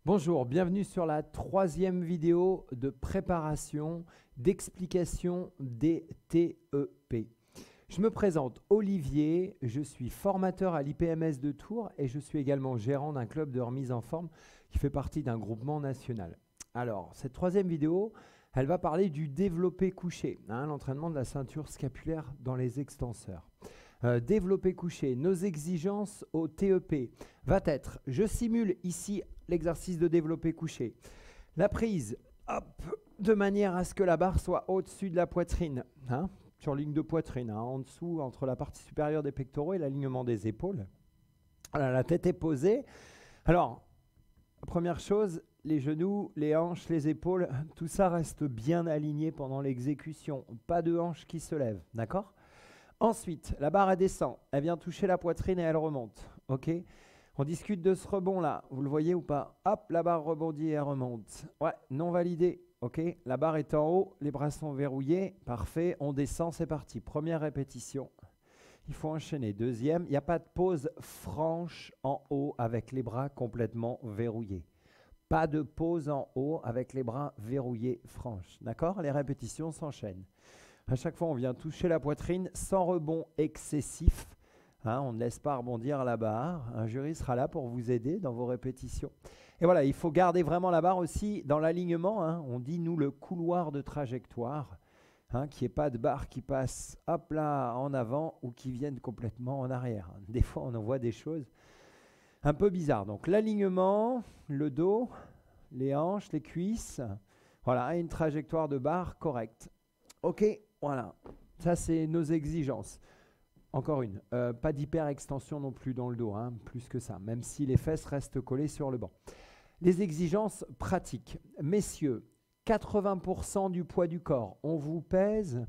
Bonjour, bienvenue sur la troisième vidéo de préparation d'explication des TEP. Je me présente Olivier, je suis formateur à l'IPMS de Tours et je suis également gérant d'un club de remise en forme qui fait partie d'un groupement national. Alors, cette troisième vidéo, elle va parler du développé couché, l'entraînement de la ceinture scapulaire dans les extenseurs. Développé couché, nos exigences au TEP va être, je simule ici l'exercice de développé couché. La prise, hop, de manière à ce que la barre soit au-dessus de la poitrine, sur ligne de poitrine, en dessous, entre la partie supérieure des pectoraux et l'alignement des épaules. Voilà, la tête est posée. Alors, première chose, les genoux, les hanches, les épaules, tout ça reste bien aligné pendant l'exécution. Pas de hanches qui se lèvent, d'accord ? Ensuite, la barre elle descend, elle vient toucher la poitrine et elle remonte. Ok ? On discute de ce rebond là, vous le voyez ou pas? Hop, la barre rebondit et elle remonte. Ouais, non validé. Ok, la barre est en haut, les bras sont verrouillés. Parfait, on descend, c'est parti. Première répétition. Il faut enchaîner. Deuxième, il n'y a pas de pause franche en haut avec les bras complètement verrouillés. Pas de pause en haut avec les bras verrouillés franches. D'accord? Les répétitions s'enchaînent. À chaque fois, on vient toucher la poitrine sans rebond excessif. On ne laisse pas rebondir la barre. Un jury sera là pour vous aider dans vos répétitions. Et voilà, il faut garder vraiment la barre aussi dans l'alignement. On dit, nous, le couloir de trajectoire, qu'il n'y ait pas de barre qui passe hop là en avant ou qui vienne complètement en arrière. Des fois, on en voit des choses un peu bizarres. Donc, l'alignement, le dos, les hanches, les cuisses. Voilà, une trajectoire de barre correcte. Ok, voilà. Ça, c'est nos exigences. Encore une, pas d'hyper-extension non plus dans le dos, plus que ça, même si les fesses restent collées sur le banc. Les exigences pratiques. Messieurs, 80% du poids du corps. On vous pèse,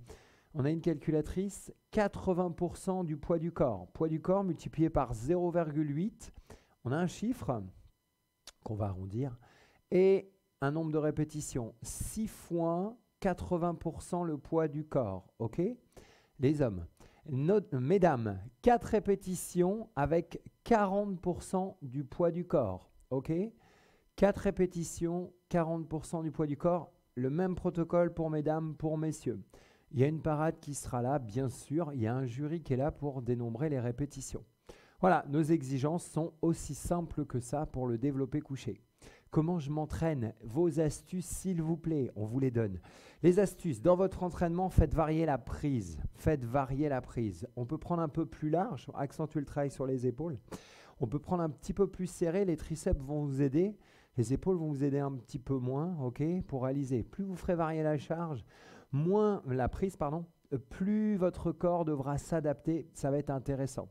on a une calculatrice, 80% du poids du corps. Poids du corps multiplié par 0,8. On a un chiffre qu'on va arrondir et un nombre de répétitions. 6 fois 80% le poids du corps. Ok ? Les hommes. Mesdames, 4 répétitions avec 40% du poids du corps. Ok ? 4 répétitions, 40% du poids du corps. Le même protocole pour mesdames, pour messieurs. Il y a une parade qui sera là, bien sûr. Il y a un jury qui est là pour dénombrer les répétitions. Voilà, nos exigences sont aussi simples que ça pour le développé couché. Comment je m'entraîne? Vos astuces, s'il vous plaît, on vous les donne. Les astuces, dans votre entraînement, faites varier la prise. Faites varier la prise. On peut prendre un peu plus large, accentuer le travail sur les épaules. On peut prendre un petit peu plus serré, les triceps vont vous aider. Les épaules vont vous aider un petit peu moins, ok, pour réaliser. Plus vous ferez varier la charge, moins la prise, plus votre corps devra s'adapter. Ça va être intéressant.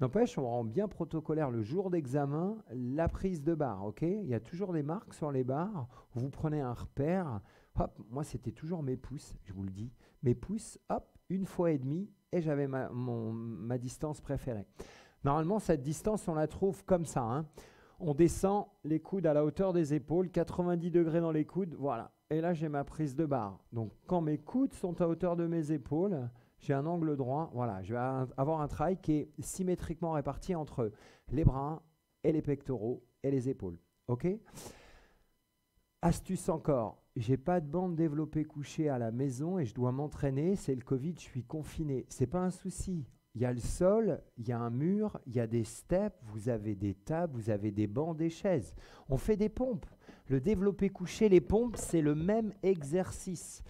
N'empêche, on rend bien protocolaire le jour d'examen la prise de barre. Ok, il y a toujours des marques sur les barres. Vous prenez un repère. Hop, moi, c'était toujours mes pouces, je vous le dis. Mes pouces, hop, 1,5 fois et j'avais ma distance préférée. Normalement, cette distance, on la trouve comme ça. On descend les coudes à la hauteur des épaules, 90 degrés dans les coudes. Voilà. Et là, j'ai ma prise de barre. Donc, quand mes coudes sont à hauteur de mes épaules, j'ai un angle droit, voilà, je vais avoir un travail qui est symétriquement réparti entre les bras et les pectoraux et les épaules. Ok ? Astuce encore, j'ai pas de bande développée couchée à la maison et je dois m'entraîner, c'est le Covid, je suis confiné. C'est pas un souci. Il y a le sol, il y a un mur, il y a des steps, vous avez des tables, vous avez des bancs, des chaises. On fait des pompes. Le développé couché, les pompes, c'est le même exercice.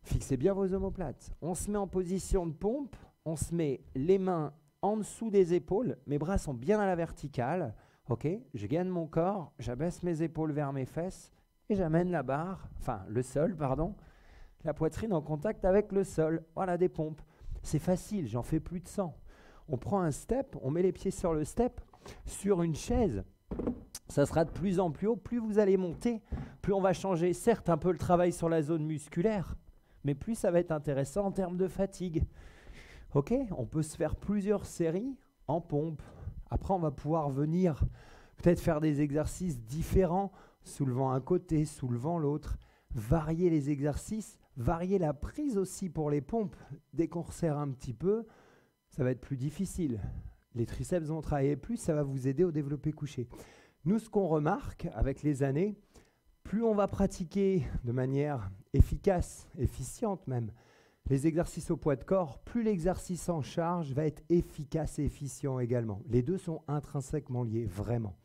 Fixez bien vos omoplates. On se met en position de pompe, on se met les mains en dessous des épaules, mes bras sont bien à la verticale, ok, je gagne mon corps, j'abaisse mes épaules vers mes fesses et j'amène la barre, le sol, la poitrine en contact avec le sol. Voilà des pompes. C'est facile, j'en fais plus de 100. On prend un step, on met les pieds sur le step, sur une chaise. Ça sera de plus en plus haut, plus vous allez monter, plus on va changer, certes, un peu le travail sur la zone musculaire, mais plus ça va être intéressant en termes de fatigue. Ok, on peut se faire plusieurs séries en pompe. Après, on va pouvoir venir peut-être faire des exercices différents, soulevant un côté, soulevant l'autre, varier les exercices, varier la prise aussi pour les pompes. Dès qu'on resserre un petit peu, ça va être plus difficile. Les triceps vont travailler plus, ça va vous aider au développé couché. Nous, ce qu'on remarque avec les années, plus on va pratiquer de manière efficace, efficiente même, les exercices au poids de corps, plus l'exercice en charge va être efficace et efficient également. Les deux sont intrinsèquement liés, vraiment.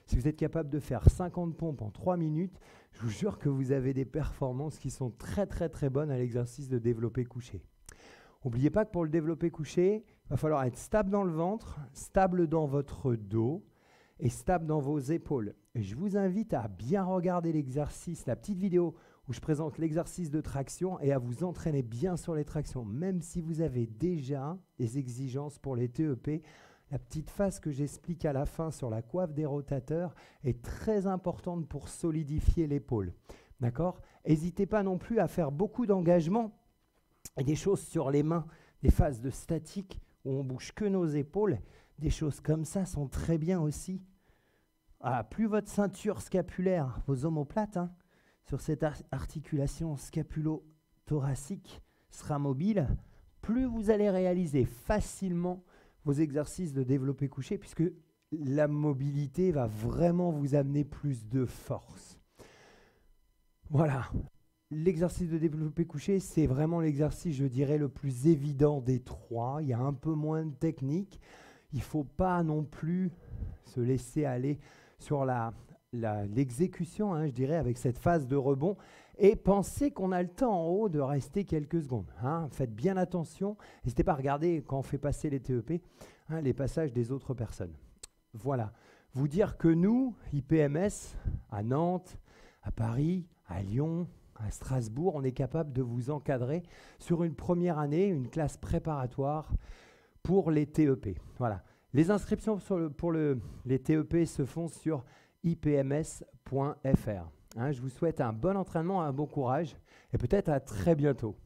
Si vous êtes capable de faire 50 pompes en 3 minutes, je vous jure que vous avez des performances qui sont très très très bonnes à l'exercice de développé couché. N'oubliez pas que pour le développé couché, il va falloir être stable dans le ventre, stable dans votre dos et stable dans vos épaules. Et je vous invite à bien regarder l'exercice, la petite vidéo où je présente l'exercice de traction et à vous entraîner bien sur les tractions. Même si vous avez déjà des exigences pour les TEP, la petite phase que j'explique à la fin sur la coiffe des rotateurs est très importante pour solidifier l'épaule. D'accord ? N'hésitez pas non plus à faire beaucoup d'engagement et des choses sur les mains, des phases de statique où on bouge que nos épaules. Des choses comme ça sont très bien aussi. Ah, plus votre ceinture scapulaire, vos omoplates, sur cette articulation scapulo-thoracique sera mobile, plus vous allez réaliser facilement vos exercices de développé couché, puisque la mobilité va vraiment vous amener plus de force. Voilà. L'exercice de développé couché, c'est vraiment l'exercice, je dirais, le plus évident des trois. Il y a un peu moins de technique. Il ne faut pas non plus se laisser aller sur l'exécution, je dirais, avec cette phase de rebond. Et pensez qu'on a le temps en haut de rester quelques secondes. Faites bien attention. N'hésitez pas à regarder quand on fait passer les TEP, les passages des autres personnes. Voilà. Vous dire que nous, IPMS, à Nantes, à Paris, à Lyon, à Strasbourg, on est capable de vous encadrer sur une première année, une classe préparatoire pour les TEP. Voilà. Les inscriptions pour les TEP se font sur ipms.fr. Je vous souhaite un bon entraînement, un bon courage et peut-être à très bientôt.